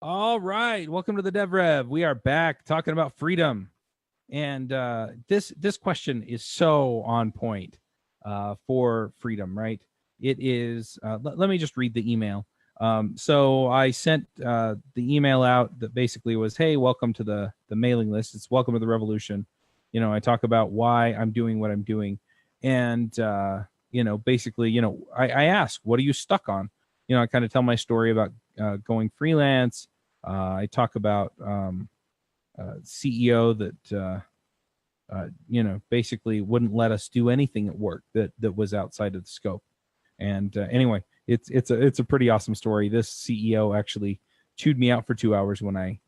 All right, welcome to the DevRev. We are back talking about freedom, and this question is so on point for freedom, right? It is. Let me just read the email. So I sent the email out that basically was, "Hey, welcome to the mailing list. It's welcome to the revolution." I talk about why I'm doing what I'm doing, and basically, I ask, "What are you stuck on?" I kind of tell my story about going freelance. I talk about CEO that basically wouldn't let us do anything at work that was outside of the scope. And anyway, it's a pretty awesome story. This CEO actually chewed me out for 2 hours when I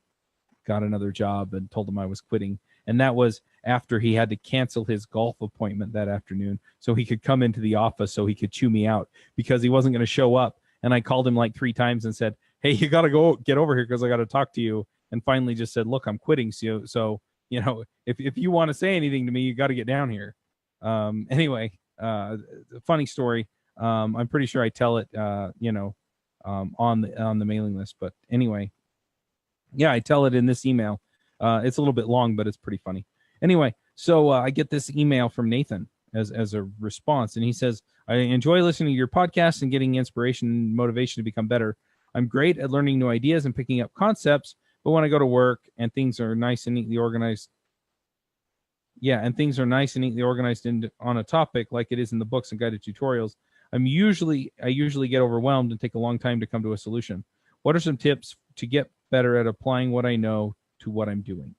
got another job and told him I was quitting. And that was after he had to cancel his golf appointment that afternoon so he could come into the office so he could chew me out because he wasn't going to show up. And I called him like 3 times and said, "Hey, you got to go get over here because I got to talk to you." And finally just said, "Look, I'm quitting. So if you want to say anything to me, you got to get down here." Anyway, funny story. I'm pretty sure I tell it, on the mailing list. But anyway, yeah, I tell it in this email. It's a little bit long, but it's pretty funny. Anyway, so I get this email from Nathan as a response, and he says, "I enjoy listening to your podcast and getting inspiration and motivation to become better. I'm great at learning new ideas and picking up concepts, but when I go to work and things are nice and neatly organized, on a topic like it is in the books and guided tutorials, I usually get overwhelmed and take a long time to come to a solution. What are some tips to get better at applying what I know to what I'm doing?"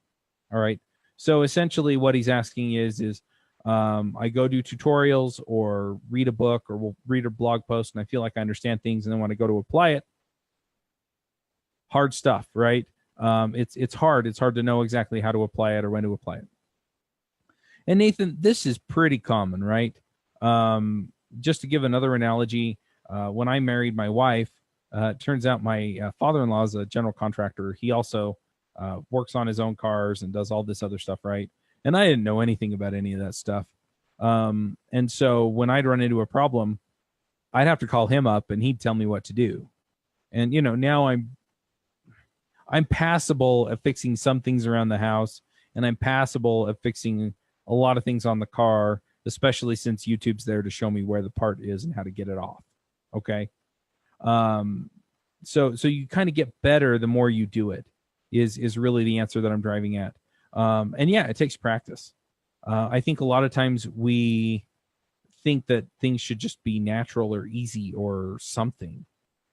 All right. So essentially, what he's asking is I go do tutorials or read a book or will read a blog post, and I feel like I understand things, and then when I go to apply it, hard stuff, right? It's hard. It's hard to know exactly how to apply it or when to apply it. And Nathan, this is pretty common, right? Just to give another analogy, when I married my wife, it turns out my father-in-law is a general contractor. He also works on his own cars and does all this other stuff, right? And I didn't know anything about any of that stuff. And so when I'd run into a problem, I'd have to call him up and he'd tell me what to do. And now I'm passable at fixing some things around the house, and I'm passable at fixing a lot of things on the car, especially since YouTube's there to show me where the part is and how to get it off. Okay. So you kind of get better the more you do it is really the answer that I'm driving at. And yeah, it takes practice. I think a lot of times we think that things should just be natural or easy or something,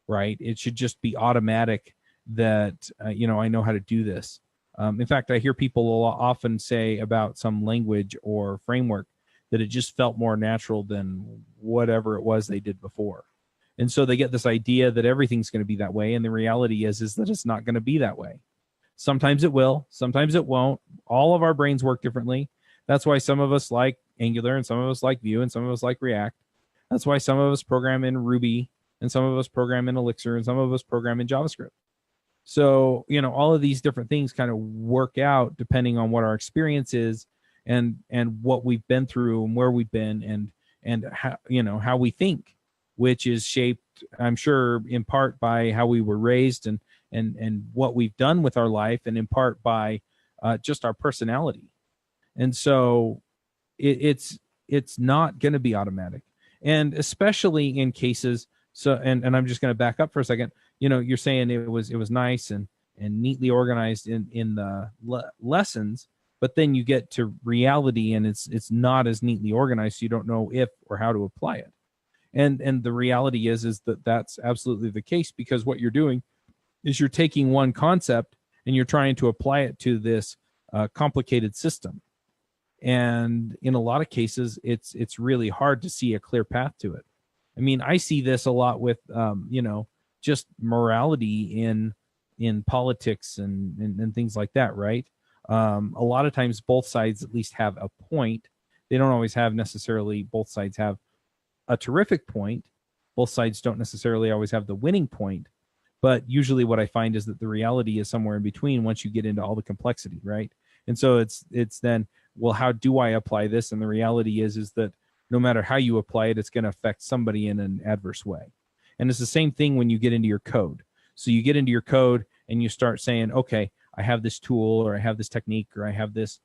right? It should just be automatic that, I know how to do this. In fact, I hear people often say about some language or framework that it just felt more natural than whatever it was they did before. And so they get this idea that everything's going to be that way. And the reality is that it's not going to be that way. Sometimes it will, sometimes it won't. All of our brains work differently. That's why some of us like Angular and some of us like Vue and some of us like React. That's why some of us program in Ruby and some of us program in Elixir and some of us program in JavaScript. So, all of these different things kind of work out depending on what our experience is and what we've been through and where we've been and how we think, which is shaped, I'm sure, in part by how we were raised and what we've done with our life, and in part by just our personality. And so it's not going to be automatic, and especially in cases. So and I'm just going to back up for a second. You're saying it was nice and neatly organized in the lessons, but then you get to reality and it's not as neatly organized. So you don't know if or how to apply it. And the reality is that that's absolutely the case, because what you're doing is you're taking one concept and you're trying to apply it to this complicated system. And in a lot of cases, it's really hard to see a clear path to it. I mean, I see this a lot with, just morality in politics and things like that, right? A lot of times both sides at least have a point. They don't always have necessarily both sides have a terrific point. Both sides don't necessarily always have the winning point. But usually what I find is that the reality is somewhere in between once you get into all the complexity, right? And so it's then, well, how do I apply this? And the reality is that no matter how you apply it, it's going to affect somebody in an adverse way. And it's the same thing when you get into your code. So you get into your code and you start saying, okay, I have this tool, or I have this technique, or I have this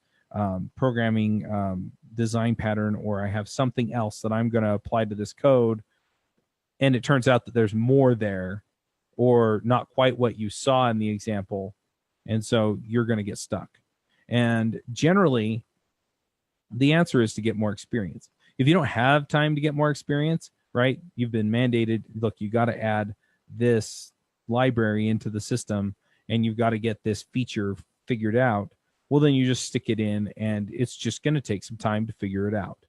programming design pattern, or I have something else that I'm going to apply to this code, and it turns out that there's more there, or not quite what you saw in the example, and so you're going to get stuck. And generally, the answer is to get more experience. If you don't have time to get more experience, right, you've been mandated, look, you got to add this library into the system, and you've got to get this feature figured out, well, then you just stick it in, and it's just going to take some time to figure it out,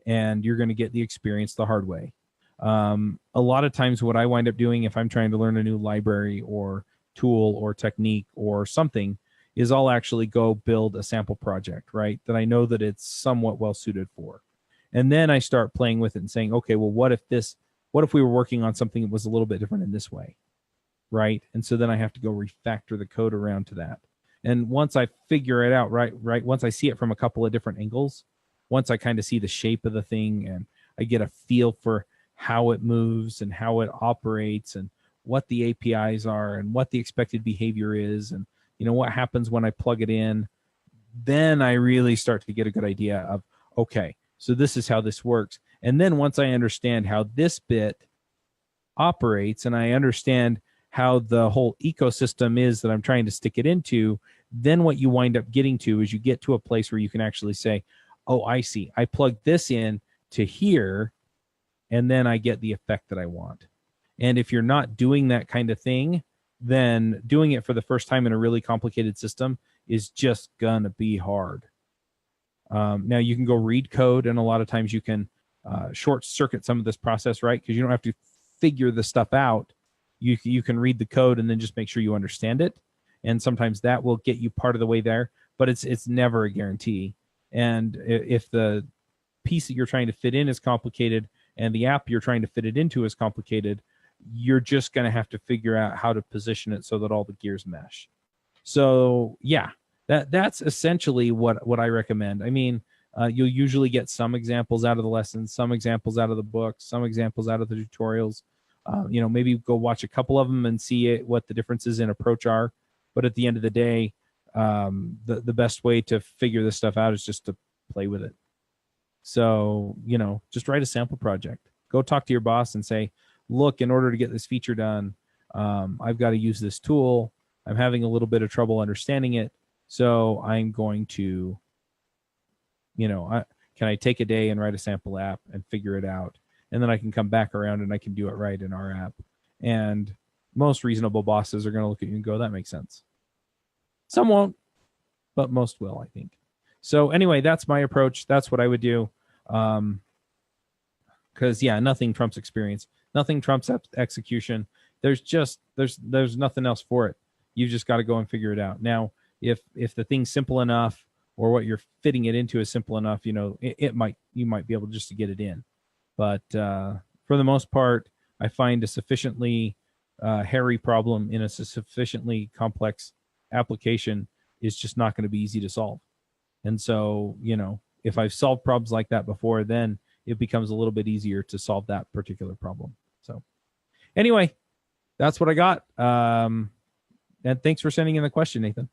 and you're going to get the experience the hard way. A lot of times what I wind up doing if I'm trying to learn a new library or tool or technique or something is I'll actually go build a sample project, right, that I know that it's somewhat well suited for. And then I start playing with it and saying, okay, well, what if we were working on something that was a little bit different in this way, right? And so then I have to go refactor the code around to that. And once I figure it out, right, once I see it from a couple of different angles, once I kind of see the shape of the thing and I get a feel for how it moves and how it operates and what the APIs are and what the expected behavior is and what happens when I plug it in, then I really start to get a good idea of, okay, so this is how this works. And then once I understand how this bit operates and I understand how the whole ecosystem is that I'm trying to stick it into, then what you wind up getting to is you get to a place where you can actually say, oh, I see, I plug this in to here, and then I get the effect that I want. And if you're not doing that kind of thing, then doing it for the first time in a really complicated system is just gonna be hard. Now you can go read code, and a lot of times you can short circuit some of this process, right? Because you don't have to figure the stuff out. You can read the code and then just make sure you understand it, and sometimes that will get you part of the way there. But it's never a guarantee. And if the piece that you're trying to fit in is complicated, and the app you're trying to fit it into is complicated, you're just going to have to figure out how to position it so that all the gears mesh. So yeah, that's essentially what I recommend. I mean, you'll usually get some examples out of the lessons, some examples out of the books, some examples out of the tutorials. Maybe go watch a couple of them and see what the differences in approach are. But at the end of the day, the best way to figure this stuff out is just to play with it. So, just write a sample project. Go talk to your boss and say, look, in order to get this feature done, I've got to use this tool. I'm having a little bit of trouble understanding it. So I'm going to, can I take a day and write a sample app and figure it out? And then I can come back around and I can do it right in our app. And most reasonable bosses are going to look at you and go, that makes sense. Some won't, but most will, I think. So anyway, that's my approach. That's what I would do. Because nothing trumps experience. Nothing trumps execution. There's nothing else for it. You've just got to go and figure it out. Now, if the thing's simple enough, or what you're fitting it into is simple enough, you might be able just to get it in. But for the most part, I find a sufficiently hairy problem in a sufficiently complex application is just not going to be easy to solve. And so, if I've solved problems like that before, then it becomes a little bit easier to solve that particular problem. So anyway, that's what I got. And thanks for sending in the question, Nathan.